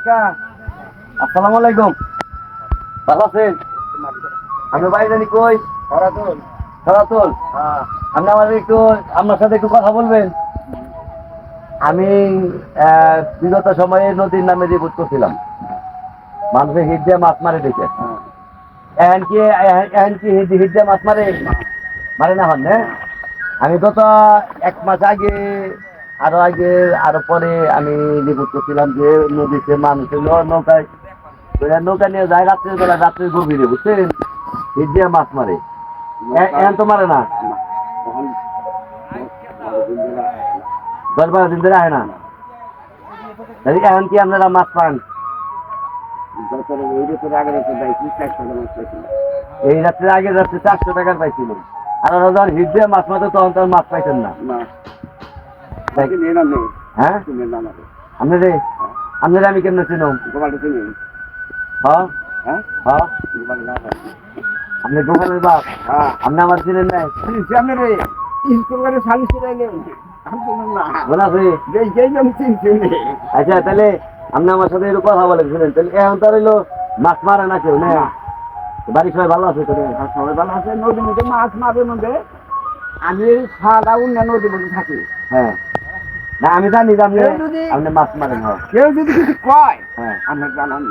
আসসালামু আলাইকুম। ভালো আছেন? আমি ভাই জানি কই সরাতুল। আপনি আমাদের একটু আপনার সাথে একটু কথা বলবেন। আমি বিগত সময়ে নদীর নামে রিপোর্ট করছিলাম, মানুষের হিট দিয়ে মাছ মারে দেখে। এখন কি হিট দিয়ে মাছ মারে মারে না হন না? আমি গত 1 মাস আগে আরো পরে আমি রিপোর্ট করছিলাম যে নদীতে মানুষের নৌকা নিয়ে যায় রাত্রের বেলা, রাত্রের গভীরে, বুঝছেন, হিট দিয়ে মাছ মারে। এখন তো মারে না, 10-12 দিন ধরে আয় না। এখন কি আপনারা মাছ পান? এই রাত্রে আগের রাত্রে 400 টাকার পাইছিল, আর ওরা যখন হিট দিয়ে মাছ মারতো তখন তার মাছ পাইতেন না। হ্যাঁ, আপনারা আমি কেমন চিনুম? হ্যাঁ হ্যাঁ, আপনি গোপালের বাপ, আপনি আমার চিনেন নাই? আচ্ছা, তাহলে আপনি আমার সাথে একটু কথা বলেন, শুনেন। তাহলে এখন তো রইলো মাছ মারে না কেউ, না? বাড়ির সবাই ভালো আছে? সবাই ভালো আছে। নদীর মধ্যে মাছ মাঝে মধ্যে আমি খাওয়া অন্য নদীর মধ্যে থাকি। হ্যাঁ, না আমি জানি যে আপনি মাছ মারেন। কেউ যদি কিছু কয়, হ্যাঁ, আপনার জানান।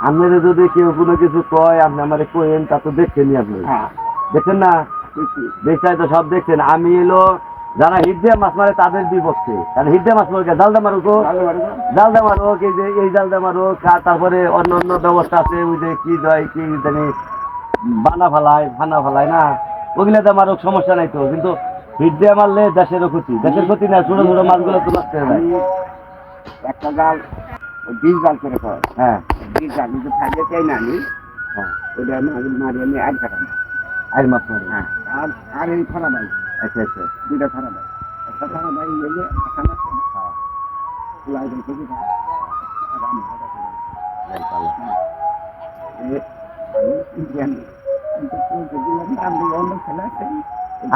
আপনারা যদি কেউ কোনো কিছু কয়, আপনি আমারে কইেন, তা তো দেখছেন আপনি। দেখছেন না? দেখছাই তো, সব দেখছেন। আমি এলো যারা হিট দিয়ে মাছ মারে তাদের বিপক্ষে। কারণ হিট দিয়ে মাছ মারুক, জালদা মারুক, জালদা মারুক, এই জালদা মারুক, আর তারপরে অন্য অন্য ব্যবস্থা আছে, ওই যে কি জানি ফানা ফালায় না, ওগুলাতে মারুক, সমস্যা নাই তো। কিন্তু হিট দিয়ে মারলে দেশেরও ক্ষতি, দেশের ক্ষতি না, ছোট ছোট মাছগুলো তো নষ্ট হয়ে যায়। একটা জাল 20 জাল করে কয়। হ্যাঁ, 20 জাল যদি থাকে চাই না আমি, হ্যাঁ, ওইটা মারি আমি আর কাটাম। আর মাছ মারে। হ্যাঁ, আর এই খারাপ ভাই। আচ্ছা আচ্ছা, 2টা খারাপ ভাই। একটা খারাপ ভাই গেলে আসাম আছে। হ্যাঁ, লাইট থেকে আর আমি কথা বলি।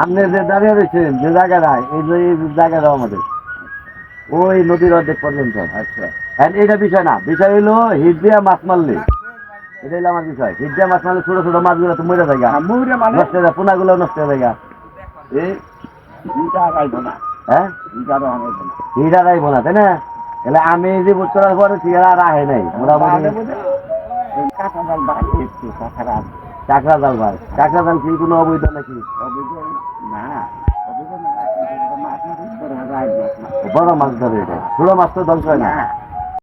আপনি যে দাঁড়িয়ে রয়েছেন যে জায়গাটায়, এই জায়গাটা আমাদের ওই নদীর অর্ধেক পর্যন্ত। আচ্ছা, এটা বিষয় না, বিষয় হলো হিট দিয়ে মাছ মারলে, এটা হলো আমার বিষয়। হিট দিয়ে মাছ মারলে ছোট ছোট মাছগুলো তো মরে যায়, নষ্ট হয়ে যায়, পোনাগুলো নষ্ট হয়ে যায়। হ্যাঁ, হিট আর আইব না, তাই না? তাহলে আমি যে বুঝ করার পরে ঠিক আর আহে নাই মোটামুটি। কাঁকড়া জাল ভাই, কাঁকড়া জাল কি কোনো অবৈধ নাকি? বড় মাছ ধরে, এটা ছোট মাছ তো ধ্বংস হয় না।